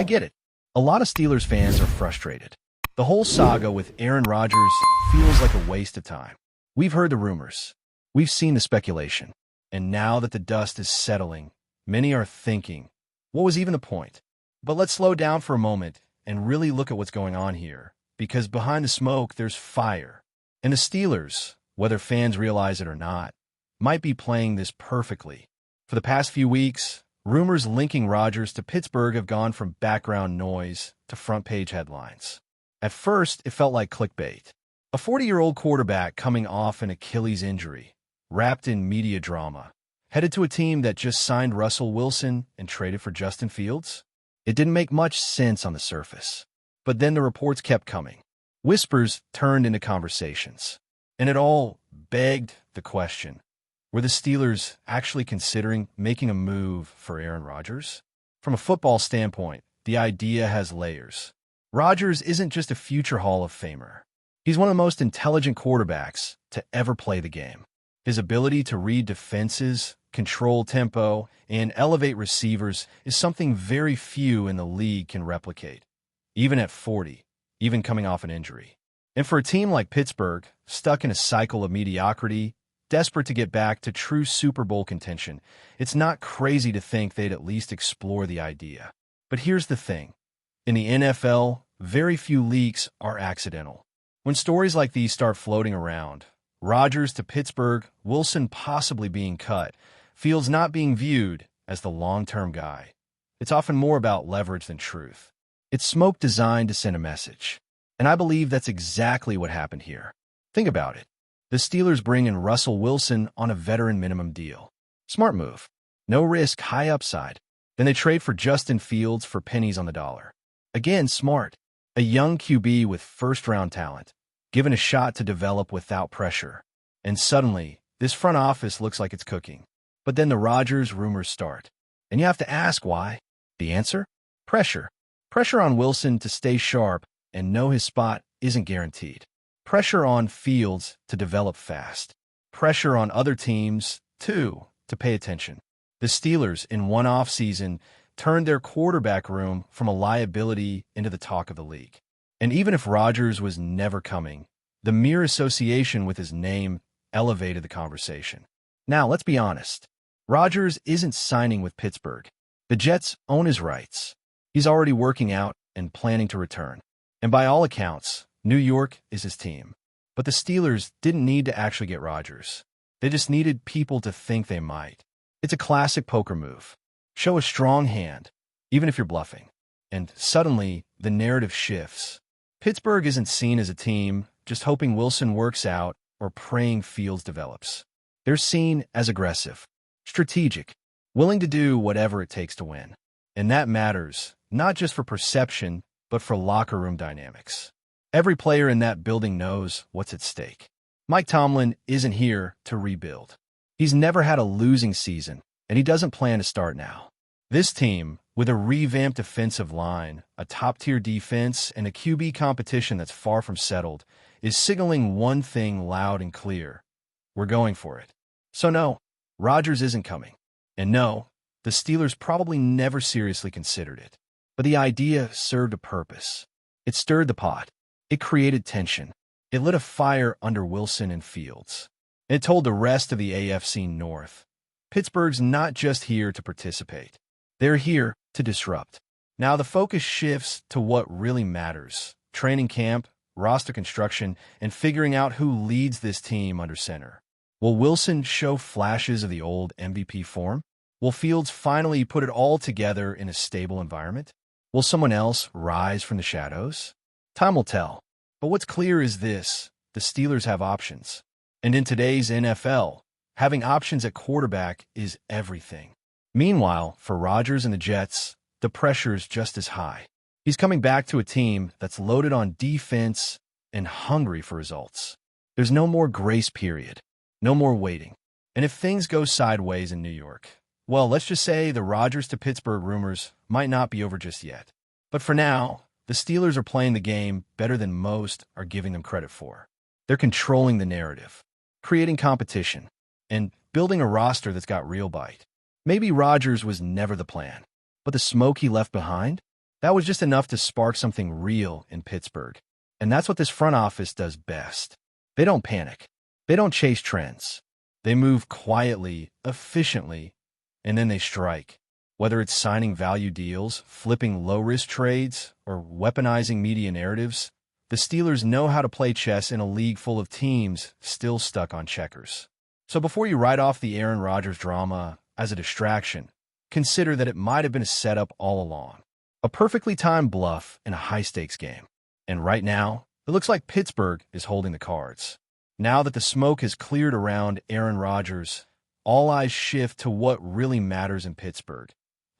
I get it. A lot of Steelers fans are frustrated. The whole saga with Aaron Rodgers feels like a waste of time. We've heard the rumors. We've seen the speculation. And now that the dust is settling, many are thinking, what was even the point? But let's slow down for a moment and really look at what's going on here, because behind the smoke, there's fire. And the Steelers, whether fans realize it or not, might be playing this perfectly. For the past few weeks, rumors linking Rodgers to Pittsburgh have gone from background noise to front-page headlines. At first, it felt like clickbait. A 40-year-old quarterback coming off an Achilles injury, wrapped in media drama, headed to a team that just signed Russell Wilson and traded for Justin Fields? It didn't make much sense on the surface. But then the reports kept coming. Whispers turned into conversations. And it all begged the question, were the Steelers actually considering making a move for Aaron Rodgers? From a football standpoint, the idea has layers. Rodgers isn't just a future Hall of Famer. He's one of the most intelligent quarterbacks to ever play the game. His ability to read defenses, control tempo, and elevate receivers is something very few in the league can replicate, even at 40, even coming off an injury. And for a team like Pittsburgh, stuck in a cycle of mediocrity, desperate to get back to true Super Bowl contention, it's not crazy to think they'd at least explore the idea. But here's the thing. In the NFL, very few leaks are accidental. When stories like these start floating around, Rodgers to Pittsburgh, Wilson possibly being cut, Fields not being viewed as the long-term guy. It's often more about leverage than truth. It's smoke designed to send a message. And I believe that's exactly what happened here. Think about it. The Steelers bring in Russell Wilson on a veteran minimum deal. Smart move. No risk, high upside. Then they trade for Justin Fields for pennies on the dollar. Again, smart. A young QB with first-round talent, given a shot to develop without pressure. And suddenly, this front office looks like it's cooking. But then the Rodgers rumors start. And you have to ask why. The answer? Pressure. Pressure on Wilson to stay sharp and know his spot isn't guaranteed. Pressure on Fields to develop fast. Pressure on other teams, too, to pay attention. The Steelers, in one offseason, turned their quarterback room from a liability into the talk of the league. And even if Rodgers was never coming, the mere association with his name elevated the conversation. Now, let's be honest. Rodgers isn't signing with Pittsburgh. The Jets own his rights. He's already working out and planning to return. And by all accounts, New York is his team. But the Steelers didn't need to actually get Rodgers. They just needed people to think they might. It's a classic poker move. Show a strong hand, even if you're bluffing. And suddenly, the narrative shifts. Pittsburgh isn't seen as a team just hoping Wilson works out or praying Fields develops. They're seen as aggressive, strategic, willing to do whatever it takes to win. And that matters, not just for perception, but for locker room dynamics. Every player in that building knows what's at stake. Mike Tomlin isn't here to rebuild. He's never had a losing season, and he doesn't plan to start now. This team, with a revamped defensive line, a top-tier defense, and a QB competition that's far from settled, is signaling one thing loud and clear. We're going for it. So no, Rodgers isn't coming. And no, the Steelers probably never seriously considered it. But the idea served a purpose. It stirred the pot. It created tension. It lit a fire under Wilson and Fields. It told the rest of the AFC North, Pittsburgh's not just here to participate. They're here to disrupt. Now the focus shifts to what really matters. Training camp, roster construction, and figuring out who leads this team under center. Will Wilson show flashes of the old MVP form? Will Fields finally put it all together in a stable environment? Will someone else rise from the shadows? Time will tell. But what's clear is this: the Steelers have options. And in today's NFL, having options at quarterback is everything. Meanwhile, for Rodgers and the Jets, the pressure is just as high. He's coming back to a team that's loaded on defense and hungry for results. There's no more grace period. No more waiting. And if things go sideways in New York, well, let's just say the Rodgers to Pittsburgh rumors might not be over just yet. But for now, the Steelers are playing the game better than most are giving them credit for. They're controlling the narrative, creating competition, and building a roster that's got real bite. Maybe Rodgers was never the plan, but the smoke he left behind? That was just enough to spark something real in Pittsburgh. And that's what this front office does best. They don't panic. They don't chase trends. They move quietly, efficiently, and then they strike. Whether it's signing value deals, flipping low-risk trades, or weaponizing media narratives, the Steelers know how to play chess in a league full of teams still stuck on checkers. So before you write off the Aaron Rodgers drama as a distraction, consider that it might have been a setup all along. A perfectly timed bluff in a high-stakes game. And right now, it looks like Pittsburgh is holding the cards. Now that the smoke has cleared around Aaron Rodgers, all eyes shift to what really matters in Pittsburgh.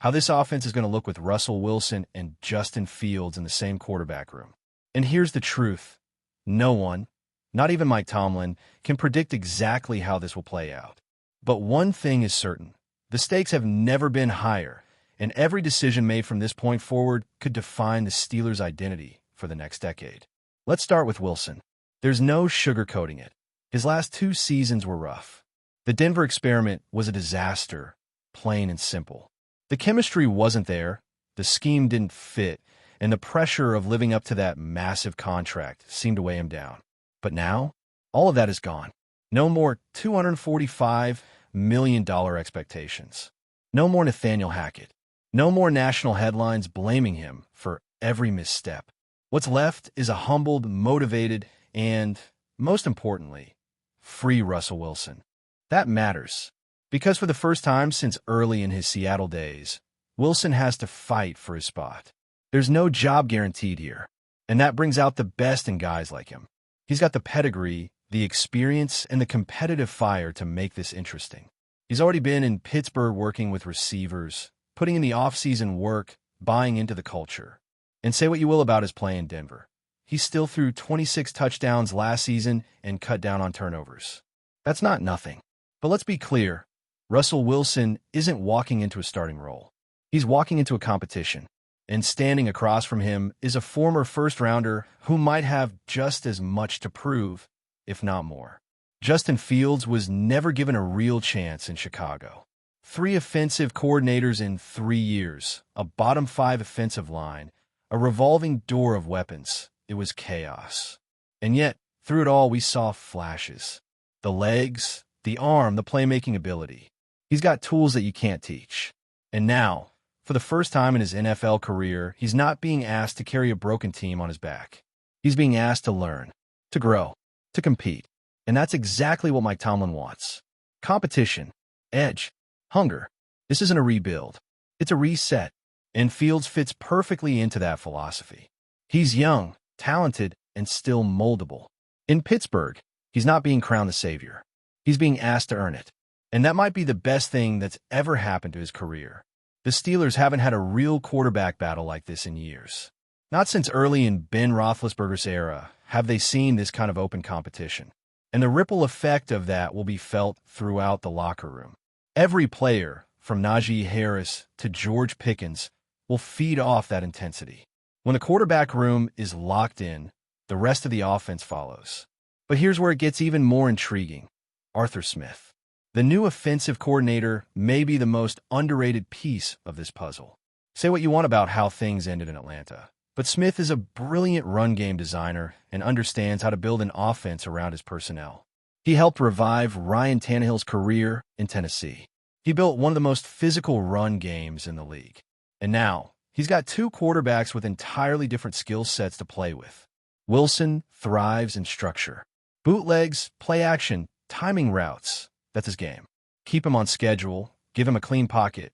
How this offense is going to look with Russell Wilson and Justin Fields in the same quarterback room. And here's the truth. No one, not even Mike Tomlin, can predict exactly how this will play out. But one thing is certain. The stakes have never been higher, and every decision made from this point forward could define the Steelers' identity for the next decade. Let's start with Wilson. There's no sugarcoating it. His last 2 seasons were rough. The Denver experiment was a disaster, plain and simple. The chemistry wasn't there, the scheme didn't fit, and the pressure of living up to that massive contract seemed to weigh him down. But now, all of that is gone. No more $245 million expectations. No more Nathaniel Hackett. No more national headlines blaming him for every misstep. What's left is a humbled, motivated, and, most importantly, free Russell Wilson. That matters, because for the first time since early in his Seattle days, Wilson has to fight for his spot. There's no job guaranteed here, and that brings out the best in guys like him. He's got the pedigree, the experience, and the competitive fire to make this interesting. He's already been in Pittsburgh working with receivers, putting in the off-season work, buying into the culture. And say what you will about his play in Denver. He still threw 26 touchdowns last season and cut down on turnovers. That's not nothing. But let's be clear, Russell Wilson isn't walking into a starting role. He's walking into a competition. And standing across from him is a former first-rounder who might have just as much to prove, if not more. Justin Fields was never given a real chance in Chicago. 3 offensive coordinators in 3 years, a bottom 5 offensive line, a revolving door of weapons. It was chaos. And yet, through it all, we saw flashes. The legs, the arm, the playmaking ability. He's got tools that you can't teach. And now, for the first time in his NFL career, he's not being asked to carry a broken team on his back. He's being asked to learn, to grow, to compete. And that's exactly what Mike Tomlin wants. Competition, edge, hunger. This isn't a rebuild. It's a reset. And Fields fits perfectly into that philosophy. He's young, talented, and still moldable. In Pittsburgh, he's not being crowned the savior. He's being asked to earn it. And that might be the best thing that's ever happened to his career. The Steelers haven't had a real quarterback battle like this in years. Not since early in Ben Roethlisberger's era have they seen this kind of open competition. And the ripple effect of that will be felt throughout the locker room. Every player, from Najee Harris to George Pickens, will feed off that intensity. When the quarterback room is locked in, the rest of the offense follows. But here's where it gets even more intriguing. Arthur Smith. The new offensive coordinator may be the most underrated piece of this puzzle. Say what you want about how things ended in Atlanta, but Smith is a brilliant run game designer and understands how to build an offense around his personnel. He helped revive Ryan Tannehill's career in Tennessee. He built one of the most physical run games in the league. And now, he's got 2 quarterbacks with entirely different skill sets to play with. Wilson thrives in structure. Bootlegs, play action, timing routes. That's his game. Keep him on schedule, give him a clean pocket,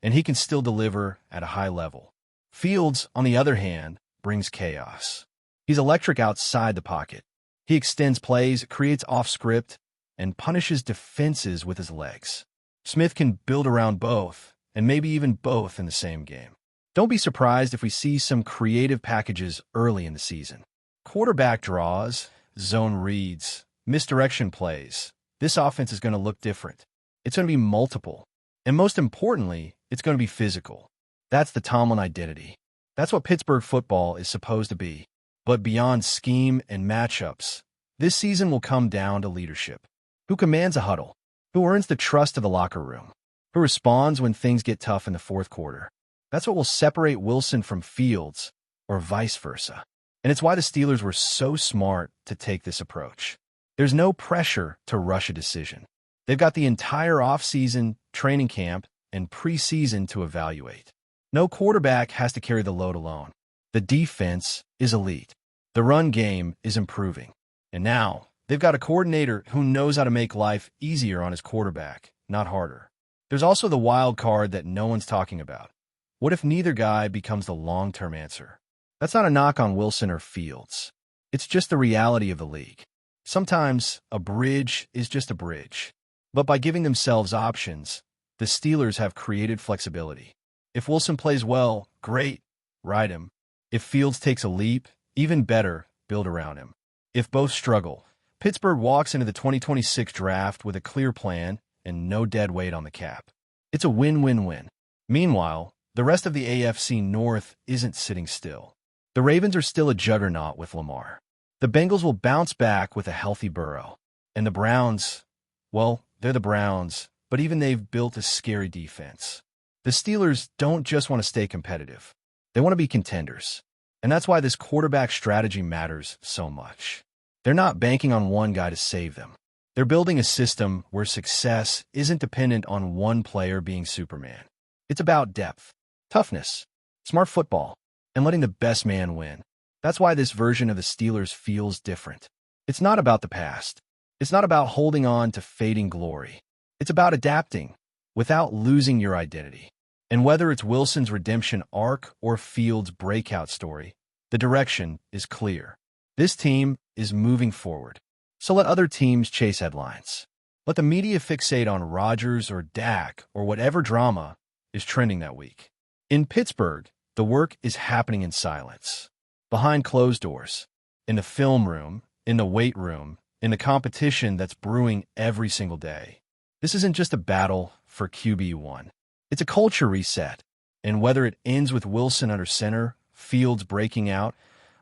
and he can still deliver at a high level. Fields, on the other hand, brings chaos. He's electric outside the pocket. He extends plays, creates off-script, and punishes defenses with his legs. Smith can build around both, and maybe even both in the same game. Don't be surprised if we see some creative packages early in the season. Quarterback draws, zone reads, misdirection plays. This offense is going to look different. It's going to be multiple. And most importantly, it's going to be physical. That's the Tomlin identity. That's what Pittsburgh football is supposed to be. But beyond scheme and matchups, this season will come down to leadership. Who commands a huddle? Who earns the trust of the locker room? Who responds when things get tough in the fourth quarter? That's what will separate Wilson from Fields, or vice versa. And it's why the Steelers were so smart to take this approach. There's no pressure to rush a decision. They've got the entire offseason, training camp, and preseason to evaluate. No quarterback has to carry the load alone. The defense is elite. The run game is improving. And now, they've got a coordinator who knows how to make life easier on his quarterback, not harder. There's also the wild card that no one's talking about. What if neither guy becomes the long-term answer? That's not a knock on Wilson or Fields. It's just the reality of the league. Sometimes a bridge is just a bridge. But by giving themselves options, the Steelers have created flexibility. If Wilson plays well, great, ride him. If Fields takes a leap, even better, build around him. If both struggle, Pittsburgh walks into the 2026 draft with a clear plan and no dead weight on the cap. It's a win-win-win. Meanwhile, the rest of the AFC North isn't sitting still. The Ravens are still a juggernaut with Lamar. The Bengals will bounce back with a healthy Burrow. And the Browns, well, they're the Browns, but even they've built a scary defense. The Steelers don't just want to stay competitive. They want to be contenders. And that's why this quarterback strategy matters so much. They're not banking on one guy to save them. They're building a system where success isn't dependent on one player being Superman. It's about depth, toughness, smart football, and letting the best man win. That's why this version of the Steelers feels different. It's not about the past. It's not about holding on to fading glory. It's about adapting without losing your identity. And whether it's Wilson's redemption arc or Fields' breakout story, the direction is clear. This team is moving forward. So let other teams chase headlines. Let the media fixate on Rodgers or Dak or whatever drama is trending that week. In Pittsburgh, the work is happening in silence. Behind closed doors, in the film room, in the weight room, in the competition that's brewing every single day. This isn't just a battle for QB1. It's a culture reset. And whether it ends with Wilson under center, Fields breaking out,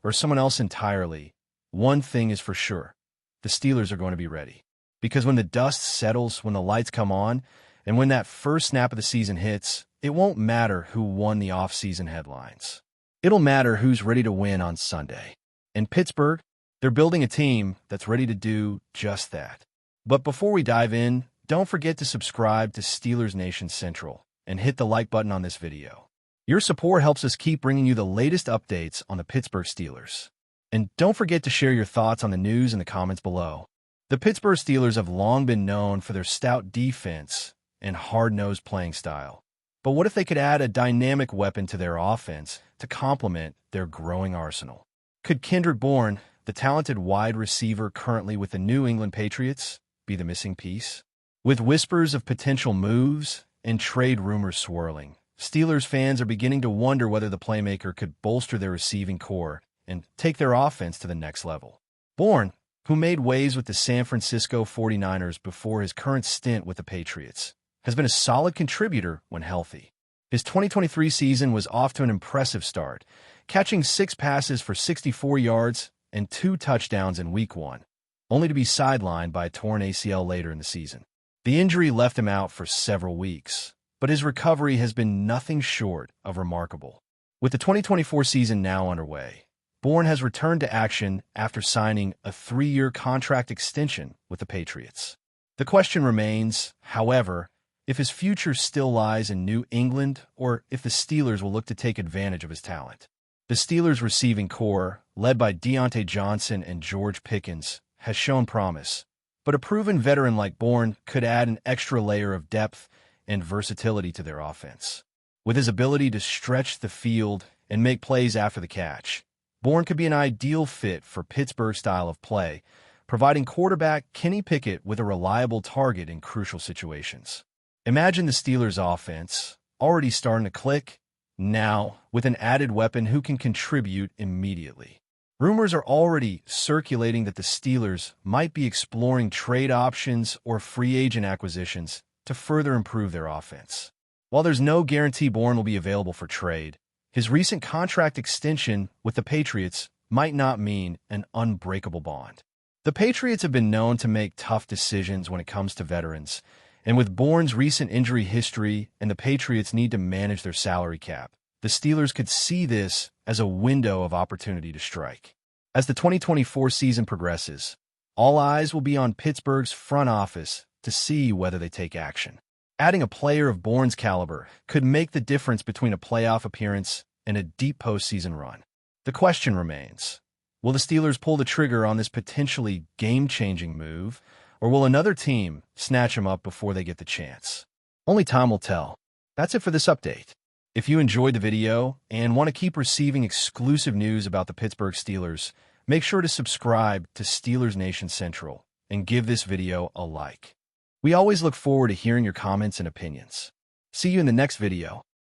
or someone else entirely, one thing is for sure. The Steelers are going to be ready. Because when the dust settles, when the lights come on, and when that first snap of the season hits, it won't matter who won the off-season headlines. It'll matter who's ready to win on Sunday. In Pittsburgh, they're building a team that's ready to do just that. But before we dive in, don't forget to subscribe to Steelers Nation Central and hit the like button on this video. Your support helps us keep bringing you the latest updates on the Pittsburgh Steelers. And don't forget to share your thoughts on the news in the comments below. The Pittsburgh Steelers have long been known for their stout defense and hard-nosed playing style. But what if they could add a dynamic weapon to their offense to complement their growing arsenal? Could Kendrick Bourne, the talented wide receiver currently with the New England Patriots, be the missing piece? With whispers of potential moves and trade rumors swirling, Steelers fans are beginning to wonder whether the playmaker could bolster their receiving core and take their offense to the next level. Bourne, who made waves with the San Francisco 49ers before his current stint with the Patriots, has been a solid contributor when healthy. His 2023 season was off to an impressive start, catching 6 passes for 64 yards and 2 touchdowns in Week 1, only to be sidelined by a torn ACL later in the season. The injury left him out for several weeks, but his recovery has been nothing short of remarkable. With the 2024 season now underway, Bourne has returned to action after signing a 3-year contract extension with the Patriots. The question remains, however, if his future still lies in New England or if the Steelers will look to take advantage of his talent. The Steelers' receiving core, led by Deontay Johnson and George Pickens, has shown promise, but a proven veteran like Bourne could add an extra layer of depth and versatility to their offense. With his ability to stretch the field and make plays after the catch, Bourne could be an ideal fit for Pittsburgh's style of play, providing quarterback Kenny Pickett with a reliable target in crucial situations. Imagine the Steelers' offense, already starting to click, now with an added weapon who can contribute immediately. Rumors are already circulating that the Steelers might be exploring trade options or free agent acquisitions to further improve their offense. While there's no guarantee Bourne will be available for trade, his recent contract extension with the Patriots might not mean an unbreakable bond. The Patriots have been known to make tough decisions when it comes to veterans, And with Bourne's recent injury history and the Patriots' need to manage their salary cap, the Steelers could see this as a window of opportunity to strike. As the 2024 season progresses, all eyes will be on Pittsburgh's front office to see whether they take action. Adding a player of Bourne's caliber could make the difference between a playoff appearance and a deep postseason run. The question remains, will the Steelers pull the trigger on this potentially game-changing move, or will another team snatch him up before they get the chance? Only time will tell. That's it for this update. If you enjoyed the video and want to keep receiving exclusive news about the Pittsburgh Steelers, make sure to subscribe to Steelers Nation Central and give this video a like. We always look forward to hearing your comments and opinions. See you in the next video.